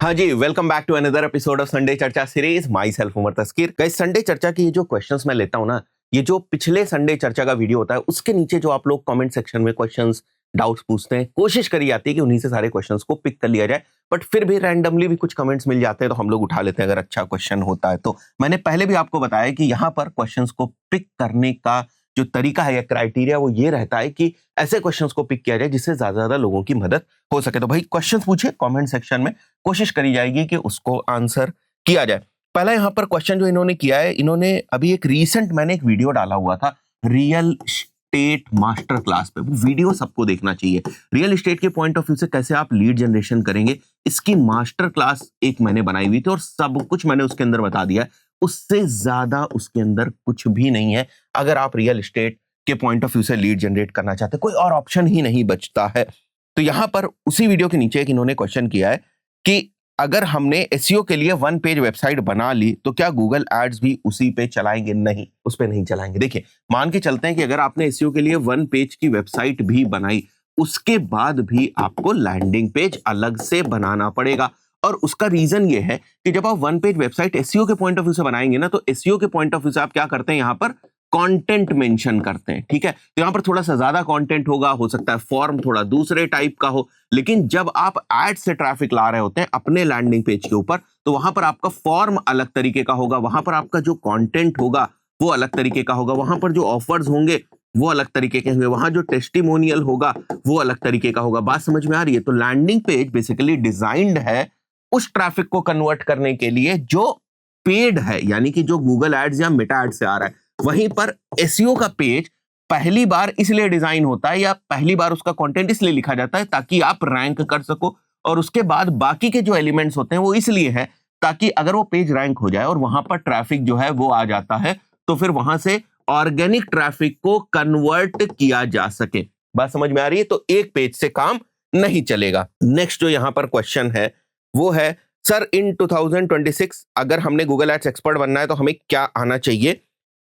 हाँ जी, welcome back to another episode of Sunday Charcha series. Myself Umar Taskeer. Guys, Sunday Charcha की ये जो क्वेश्चंस मैं लेता हूँ ना, ये जो पिछले संडे चर्चा का वीडियो होता है उसके नीचे जो आप लोग कमेंट सेक्शन में क्वेश्चंस डाउट्स पूछते हैं, कोशिश करी जाती है कि उन्हीं से सारे क्वेश्चंस को पिक कर लिया जाए। बट फिर भी रैंडमली भी कुछ कमेंट्स मिल जाते हैं तो हम लोग उठा लेते हैं अगर अच्छा क्वेश्चन होता है तो। मैंने पहले भी आपको बताया कि यहाँ पर क्वेश्चंस को पिक करने का जो तरीका है या क्राइटेरिया वो ये रहता है कि ऐसे क्वेश्चंस को पिक किया जाए जिससे ज्यादा लोगों की मदद हो सके। तो भाई क्वेश्चंस पूछिए कमेंट सेक्शन में, कोशिश करी जाएगी कि उसको आंसर किया जाए। पहला यहाँ पर क्वेश्चन जो इन्होंने किया है, इन्होंने अभी एक रीसेंट मैंने एक वीडियो डाला हुआ था रियल एस्टेट मास्टर क्लास पे। वो वीडियो सबको देखना चाहिए। रियल एस्टेट के पॉइंट ऑफ व्यू से कैसे आप लीड जनरेशन करेंगे, इसकी मास्टर क्लास एक मैंने बनाई हुई थी और सब कुछ मैंने उसके अंदर बता दिया। उससे ज्यादा उसके अंदर कुछ भी नहीं है। अगर आप रियल एस्टेट के पॉइंट ऑफ व्यू से लीड जनरेट करना चाहते हैं, कोई और ऑप्शन ही नहीं बचता है। तो यहां पर उसी वीडियो के नीचे एक इन्होंने क्वेश्चन किया है कि अगर हमने एसईओ के लिए 1 पेज वेबसाइट बना ली तो क्या गूगल एड्स भी उसी पे चलाएंगे? नहीं, उस पे नहीं चलाएंगे। देखिए, मान के चलते हैं कि अगर आपने एसईओ के लिए 1 पेज की वेबसाइट भी बनाई, उसके बाद भी आपको लैंडिंग पेज अलग से बनाना पड़ेगा। और उसका रीजन ये है कि जब आप 1 पेज वेबसाइट एसईओ के पॉइंट ऑफ व्यू से बनाएंगे ना, तो एसईओ के पॉइंट ऑफ व्यू से आप क्या करते हैं, यहाँ पर कंटेंट मेंशन करते हैं। ठीक है, तो यहां पर थोड़ा सा ज्यादा कंटेंट होगा, हो सकता है फॉर्म थोड़ा दूसरे टाइप का हो। लेकिन जब आप एड से ट्रैफिक ला रहे होते हैं अपने लैंडिंग पेज के ऊपर, तो वहां पर आपका फॉर्म अलग तरीके का होगा, वहां पर आपका जो कंटेंट होगा वो अलग तरीके का होगा, वहां पर जो ऑफर्स होंगे वो अलग तरीके के होंगे, वहां जो टेस्टिमोनियल होगा वो अलग तरीके का होगा। बात समझ में आ रही है? तो लैंडिंग पेज बेसिकली डिजाइंड है उस ट्रैफिक को कन्वर्ट करने के लिए जो पेड है, यानी कि जो गूगल एड्स या मेटा एड्स से आ रहा है। वहीं पर एसईओ का पेज पहली बार इसलिए डिजाइन होता है या पहली बार उसका कंटेंट इसलिए लिखा जाता है ताकि आप रैंक कर सको, और उसके बाद बाकी के जो एलिमेंट्स होते हैं वो इसलिए है ताकि अगर वो पेज रैंक हो जाए और वहां पर ट्रैफिक जो है वो आ जाता है, तो फिर वहां से ऑर्गेनिक ट्रैफिक को कन्वर्ट किया जा सके। बात समझ में आ रही है? तो एक पेज से काम नहीं चलेगा। नेक्स्ट जो यहां पर क्वेश्चन है वो है, सर इन 2026 अगर हमने गूगल एड्स एक्सपर्ट बनना है तो हमें क्या आना चाहिए?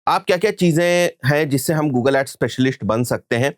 आप क्या क्या चीजें हैं जिससे हम गूगल एड्स स्पेशलिस्ट बन सकते हैं,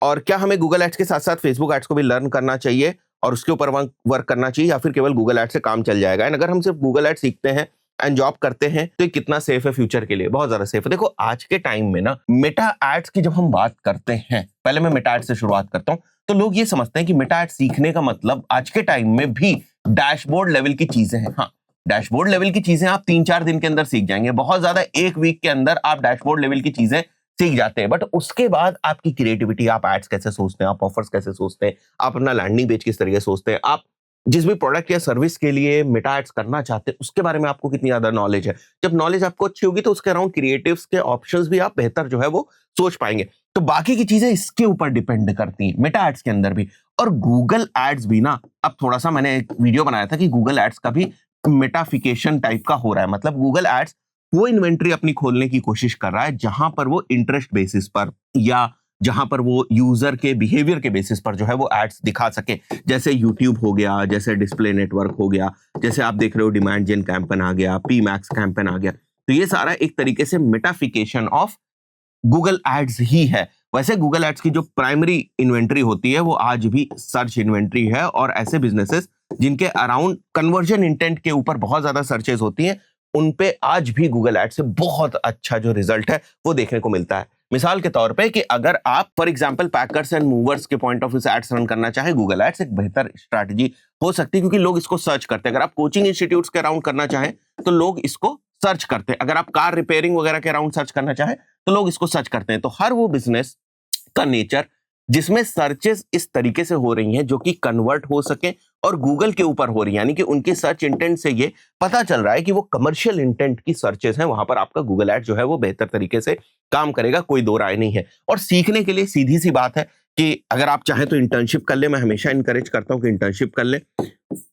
और क्या हमें गूगल एड्स के साथ साथ फेसबुक एड्स को भी लर्न करना चाहिए और उसके ऊपर वर्क करना चाहिए, या फिर केवल गूगल एड्स से काम चल जाएगा? एंड अगर हम सिर्फ गूगल एड्स सीखते हैं एंड जॉब करते हैं तो ये कितना सेफ है फ्यूचर के लिए? बहुत ज्यादा सेफ है। देखो, आज के टाइम में ना मेटा एड्स की जब हम बात करते हैं, पहले मैं मेटा एड्स से शुरुआत करता हूं, तो लोग ये समझते हैं कि मेटा एड्स सीखने का मतलब आज के टाइम में भी डैशबोर्ड लेवल की चीजें हैं। हाँ, डैशबोर्ड लेवल की चीजें आप 3-4 दिन के अंदर सीख जाएंगे, बहुत ज्यादा 1 वीक के अंदर आप डैशबोर्ड लेवल की चीजें सीख जाते हैं। बट उसके बाद आपकी क्रिएटिविटी, आप एड्स कैसे सोचते हैं, आप ऑफर्स कैसे सोचते हैं, आप अपना लैंडिंग पेज किस तरीके से सोचते हैं, आप जिस भी प्रोडक्ट या सर्विस के लिए मेटा एड्स करना चाहते हैं उसके बारे में आपको कितनी ज्यादा नॉलेज है। जब नॉलेज आपको अच्छी होगी तो उसके अराउंड क्रिएटिव्स के ऑप्शंस भी आप बेहतर जो है वो सोच पाएंगे। तो बाकी की चीजें इसके ऊपर डिपेंड करती हैं, मेटा एड्स के अंदर भी। और गूगल एड्स भी ना, अब थोड़ा सा मैंने एक वीडियो बनाया था कि गूगल एड्स का भी मेटाफिकेशन टाइप का हो रहा है। मतलब गूगल एड्स वो इन्वेंट्री अपनी खोलने की कोशिश कर रहा है जहां पर वो इंटरेस्ट बेसिस पर या जहां पर वो यूजर के बिहेवियर के बेसिस पर जो है वो एड्स दिखा सके। जैसे यूट्यूब हो गया, जैसे डिस्प्ले नेटवर्क हो गया, जैसे आप देख रहे हो डिमांड जेन कैंपेन आ गया, पी मैक्स कैंपेन आ गया। तो ये सारा एक तरीके से मेटाफिकेशन ऑफ गूगल एड्स ही है। वैसे गूगल एड्स की जो प्राइमरी इन्वेंट्री होती है वो आज भी सर्च इन्वेंट्री है, और ऐसे बिजनेसेस जिनके अराउंड कन्वर्जन इंटेंट के ऊपर बहुत ज्यादा सर्चेस होती हैं, उन पे आज भी गूगल एड्स से बहुत अच्छा जो रिजल्ट है वो देखने को मिलता है। मिसाल के तौर पे कि अगर आप for example packers and movers के पॉइंट ऑफ व्यू से एड्स रन करना चाहे, गूगल एड्स एक बेहतर स्ट्रैटेजी हो सकती है क्योंकि लोग इसको सर्च करते हैं। अगर आप कोचिंग इंस्टीट्यूट्स के अराउंड करना चाहें तो लोग इसको सर्च करते हैं, अगर आप कार रिपेयरिंग वगैरह के अराउंड सर्च करना चाहें तो लोग इसको सर्च करते हैं। तो हर वो बिजनेस का नेचर जिसमें सर्चेस इस तरीके से हो रही हैं जो कि कन्वर्ट हो सके और गूगल के ऊपर हो रही है, यानी कि उनके सर्च इंटेंट से ये पता चल रहा है कि वो कमर्शियल इंटेंट की सर्चेस हैं, वहां पर आपका गूगल एड जो है वो बेहतर तरीके से काम करेगा, कोई दो राय नहीं है। और सीखने के लिए सीधी सी बात है कि अगर आप चाहें तो इंटर्नशिप कर ले। मैं हमेशा इनकरेज करता हूं कि इंटर्नशिप कर ले।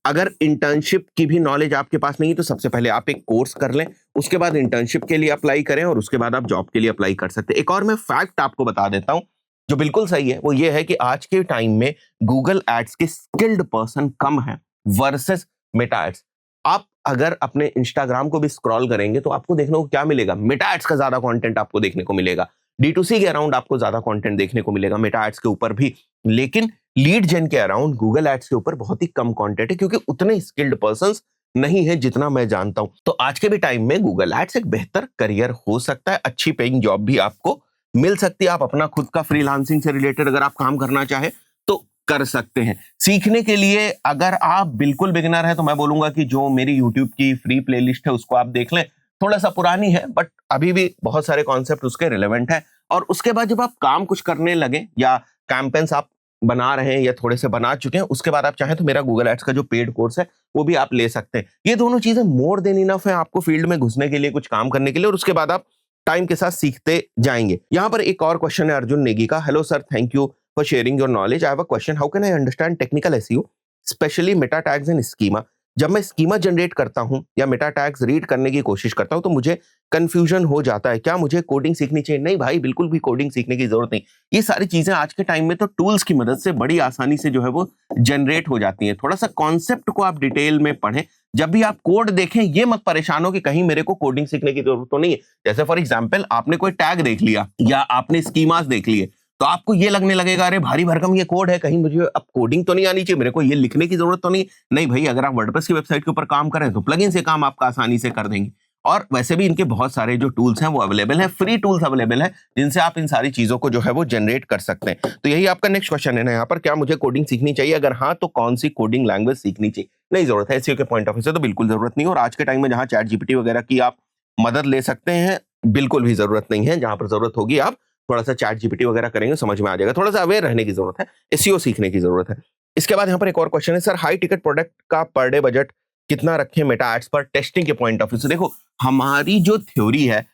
अगर इंटर्नशिप की भी नॉलेज आपके पास नहीं है तो सबसे पहले आप एक कोर्स कर लें, उसके बाद इंटर्नशिप के लिए अप्लाई करें और उसके बाद आप जॉब के लिए अप्लाई कर सकते हैं। एक और मैं फैक्ट आपको बता देता हूं जो बिल्कुल सही है, वो ये है कि आज के टाइम में गूगल एड्स के स्किल्ड पर्सन कम है वर्सेस मेटा एड्स। आप अगर अपने इंस्टाग्राम को भी स्क्रॉल करेंगे तो आपको देखने को क्या मिलेगा, मेटा एड्स का ज्यादा कंटेंट आपको देखने को मिलेगा। D2C के अराउंड आपको ज्यादा कंटेंट देखने को मिलेगा मेटा एड्स के ऊपर भी, लेकिन लीड जेन के अराउंड गूगल एड्स के ऊपर बहुत ही कम कंटेंट है, क्योंकि उतने स्किल्ड पर्संस नहीं है जितना मैं जानता हूं। तो आज के भी टाइम में गूगल एड्स एक बेहतर करियर हो सकता है, अच्छी पेइंग जॉब भी आपको मिल सकती है। आप अपना खुद का फ्रीलांसिंग से रिलेटेड अगर आप काम करना चाहे तो कर सकते हैं। सीखने के लिए अगर आप बिल्कुल बिगिनर है तो मैं बोलूंगा कि जो मेरी यूट्यूब की फ्री प्लेलिस्ट है उसको आप देख लें। थोड़ा सा पुरानी है बट अभी भी बहुत सारे कॉन्सेप्ट उसके रिलेवेंट है। और उसके बाद जब आप काम कुछ करने लगे या कैंपेन्स आप बना रहे हैं या थोड़े से बना चुके हैं, उसके बाद आप चाहें तो मेरा गूगल एड्स का जो पेड कोर्स है वो भी आप ले सकते हैं। ये दोनों चीजें मोर देन इनफ है आपको फील्ड में घुसने के लिए, कुछ काम करने के लिए, और उसके बाद आप टाइम के साथ सीखते जाएंगे। यहाँ पर एक और क्वेश्चन है अर्जुन नेगी का। Hello sir, thank you for sharing your knowledge. I have a question, how can I understand technical SEO specially Meta tags and schema? जब मैं स्कीमा जनरेट करता हूं या मेटा टैग्स रीड करने की कोशिश करता हूं तो मुझे कंफ्यूजन हो जाता है। क्या मुझे कोडिंग सीखनी चाहिए? नहीं भाई, बिल्कुल भी कोडिंग सीखने की जरूरत नहीं। ये सारी चीजें आज के टाइम में तो टूल्स की मदद से बड़ी आसानी से जो है वो जनरेट हो जाती हैं। थोड़ा सा कॉन्सेप्ट को आप डिटेल में पढ़ें। जब भी आप कोड देखें ये मत परेशान हो कि कहीं मेरे को कोडिंग सीखने की जरूरत तो नहीं है। जैसे फॉर एग्जाम्पल आपने कोई टैग देख लिया या आपने स्कीमास देख लिए तो आपको ये लगने लगेगा अरे भारी भरकम ये कोड है, कहीं मुझे अब कोडिंग तो नहीं आनी चाहिए, मेरे को ये लिखने की जरूरत तो नहीं। नहीं भाई, अगर आप वर्डप्रेस की वेबसाइट के ऊपर काम करें तो प्लगइन से काम आपका आसानी से कर देंगे। और वैसे भी इनके बहुत सारे जो टूल्स हैं वो अवेलेबल हैं, फ्री टूल्स अवेलेबल हैं जिनसे आप इन सारी चीजों को जो है वो जनरेट कर सकते हैं। तो यही आपका नेक्स्ट क्वेश्चन है ना यहाँ पर, क्या मुझे कोडिंग सीखनी चाहिए? अगर हाँ तो कौन सी कोडिंग लैंग्वेज सीखनी चाहिए? नहीं, जरूरत है एसईओ के पॉइंट ऑफ व्यू से तो बिल्कुल जरूरत नहीं। और आज के टाइम में जहां चैट जीपीटी वगैरह की आप मदद ले सकते हैं, बिल्कुल भी जरूरत नहीं है। जहां पर जरूरत होगी आप थोड़ा सा चैट जीपीटी वगैरह करेंगे, समझ में आ जाएगा। थोड़ा सा अवेयर रहने की जरूरत है, एसईओ सीखने की जरूरत है। इसके बाद यहाँ पर एक और क्वेश्चन है, सर हाई टिकट प्रोडक्ट का पर डे बजट कितना रखें मेटा एड्स पर टेस्टिंग के पॉइंट ऑफ व्यू से? देखो, हमारी जो थ्योरी है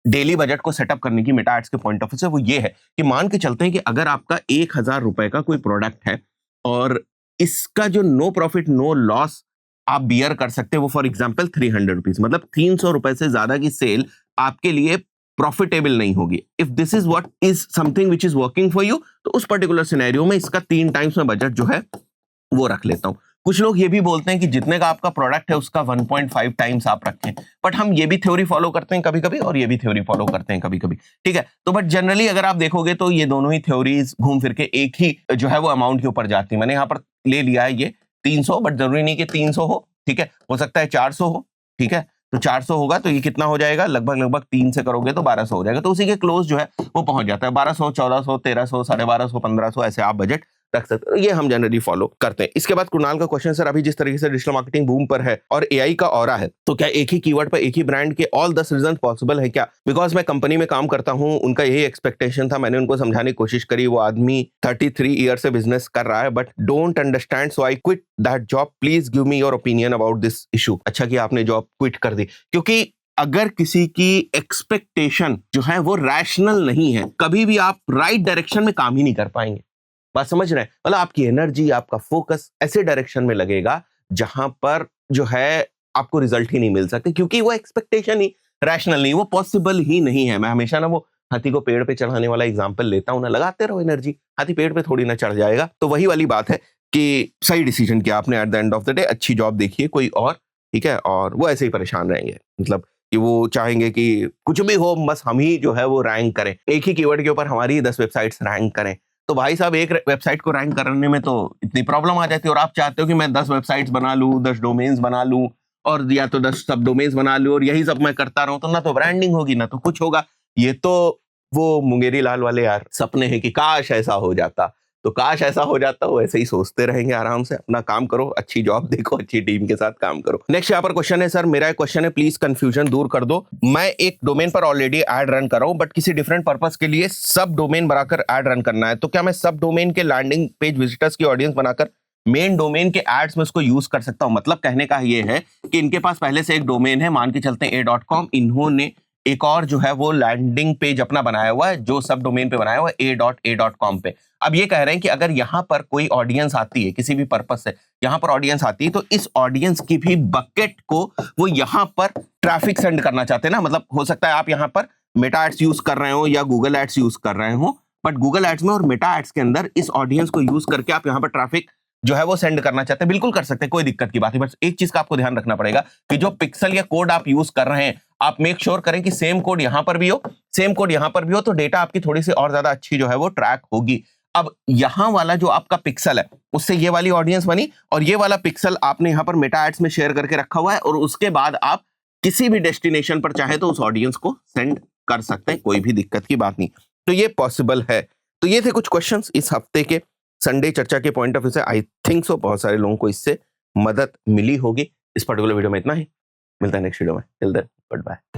डेली बजट को सेटअप करने की मेटा एड्स के पॉइंट ऑफ व्यू से वो ये है कि मान के चलते हैं कि अगर आपका 1000 रुपए का कोई प्रोडक्ट है और इसका जो नो प्रॉफिट नो लॉस आप बियर कर सकते हैं वो फॉर एग्जाम्पल 300 रुपीज, मतलब 300 रुपए से ज्यादा की सेल आपके लिए प्रॉफिटेबल नहीं होगी। If this is what is something which is working for you, तो उस पर्टिकुलर सिनेरियो में इसका 3 टाइम्स में बजट जो है वो रख लेता हूं। कुछ लोग ये भी बोलते हैं कि जितने का आपका प्रोडक्ट है उसका 1.5 टाइम्स आप रखें, बट हम ये भी थ्योरी फॉलो करते हैं कभी कभी और ये भी थ्योरी फॉलो करते हैं कभी कभी, ठीक है। तो बट जनरली अगर आप देखोगे तो ये दोनों ही थ्योरीज घूम फिर के एक ही जो है वो अमाउंट के ऊपर जाती है। मैंने यहाँ पर ले लिया है ये 300, बट जरूरी नहीं कि 300 हो, ठीक है, हो सकता है 400 हो, ठीक है। तो 400 होगा तो ये कितना हो जाएगा, लगभग 3 से करोगे तो 1200 हो जाएगा। तो उसी के क्लोज जो है वो पहुंच जाता है। 1200, 1400, 1300, 1250, 1500 ऐसे आप बजट रख सकते हो। ये हम जनरली फॉलो करते हैं। इसके बाद कुणाल का क्वेश्चन, सर अभी जिस तरीके से डिजिटल मार्केटिंग बूम पर है और एआई का ऑरा है, तो क्या एक ही कीवर्ड पर एक ही ब्रांड के ऑल 10 रिजल्ट पॉसिबल है क्या? बिकॉज मैं कंपनी में काम करता हूं, उनका यही एक्सपेक्टेशन था। मैंने उनको समझाने की कोशिश करी। वो आदमी 33 ईयर से बिजनेस कर रहा है but don't understand, so I quit that job. Please give me your opinion about this issue. अच्छा कि आपने जॉब क्विट कर दी, क्योंकि अगर किसी की एक्सपेक्टेशन जो है वो रैशनल नहीं है, कभी भी आप राइट डायरेक्शन में काम ही नहीं कर पाएंगे। बात समझ रहे हैं? मतलब आपकी एनर्जी, आपका फोकस ऐसे डायरेक्शन में लगेगा जहां पर जो है आपको रिजल्ट ही नहीं मिल सकते, क्योंकि वो एक्सपेक्टेशन ही रैशनल नहीं, वो पॉसिबल ही नहीं है। मैं हमेशा ना वो हाथी को पेड़ पे चढ़ाने वाला एग्जांपल लेता हूं ना, लगाते रहो एनर्जी, हाथी पेड़ पे थोड़ी ना चढ़ जाएगा। तो वही वाली बात है कि सही डिसीजन किया आपने at the end of the day, अच्छी जॉब देखिए कोई और, ठीक है। और वो ऐसे ही परेशान रहेंगे, मतलब कि वो चाहेंगे कि कुछ भी हो बस हम ही जो है वो रैंक करें, एक ही कीवर्ड के ऊपर हमारी 10 वेबसाइट्स रैंक करें। तो भाई साहब, एक वेबसाइट को रैंक करने में तो इतनी प्रॉब्लम आ जाती है, और आप चाहते हो कि मैं 10 वेबसाइट्स बना लूं, 10 डोमेन्स बना लूं, और या तो 10 सब डोमेन्स बना लूं और यही सब मैं करता रहूं, तो ना तो ब्रांडिंग होगी ना तो कुछ होगा। ये तो वो मुंगेरी लाल वाले यार सपने हैं कि काश ऐसा हो जाता। तो काश ऐसा हो जाता, वो ऐसे ही सोचते रहेंगे। आराम से अपना काम करो, अच्छी जॉब देखो, अच्छी टीम के साथ काम करो। नेक्स्ट यहाँ पर क्वेश्चन है, सर मेरा एक क्वेश्चन है, प्लीज कंफ्यूजन दूर कर दो। मैं एक डोमेन पर ऑलरेडी ऐड रन कर रहा हूं बट किसी डिफरेंट पर्पस के लिए सब डोमेन बनाकर ऐड रन करना है, तो क्या मैं सब डोमेन के लैंडिंग पेज विजिटर्स की ऑडियंस बनाकर मेन डोमेन के एड्स में उसको यूज कर सकता हूं? मतलब कहने का ये है कि इनके पास पहले से एक डोमेन है, मान के चलते हैं a.com, इन्होंने एक और जो है वो लैंडिंग पेज अपना बनाया हुआ है जो सब डोमेन पे बनाया हुआ है a.a.com पे। अब ये कह रहे हैं कि अगर यहाँ पर कोई ऑडियंस आती है किसी भी पर्पस से, यहाँ पर ऑडियंस आती है, तो इस ऑडियंस की भी बकेट को वो यहाँ पर ट्रैफिक सेंड करना चाहते हैं ना। मतलब हो सकता है आप यहाँ पर मेटा एड्स यूज कर रहे हो या गूगल एड्स यूज कर रहे हो, बट गूगल एड्स में और मेटा एड्स के अंदर इस ऑडियंस को यूज करके आप यहाँ पर ट्रैफिक जो है वो सेंड करना चाहते हैं, बिल्कुल कर सकते हैं, कोई दिक्कत की बात नहीं। बस एक चीज का आपको ध्यान रखना पड़ेगा कि जो पिक्सल या कोड आप यूज कर रहे हैं, आप मेक श्योर करें कि सेम कोड यहां पर भी हो, सेम कोड यहां पर भी हो, तो डेटा आपकी थोड़ी सी और ज्यादा अच्छी जो है वो ट्रैक होगी। अब यहाँ वाला जो आपका पिक्सल है उससे ये वाली ऑडियंस बनी, और ये वाला पिक्सल आपने यहाँ पर मेटा एड्स में शेयर करके रखा हुआ है, और उसके बाद आप किसी भी डेस्टिनेशन पर चाहे तो उस ऑडियंस को सेंड कर सकते हैं, कोई भी दिक्कत की बात नहीं। तो ये पॉसिबल है। तो ये थे कुछ क्वेश्चंस इस हफ्ते के संडे चर्चा के पॉइंट ऑफ व्यू से। आई थिंक सो बहुत सारे लोगों को इससे मदद मिली होगी। इस पर्टिकुलर वीडियो में इतना ही, मिलता है नेक्स्ट वीडियो में। Till then, good bye.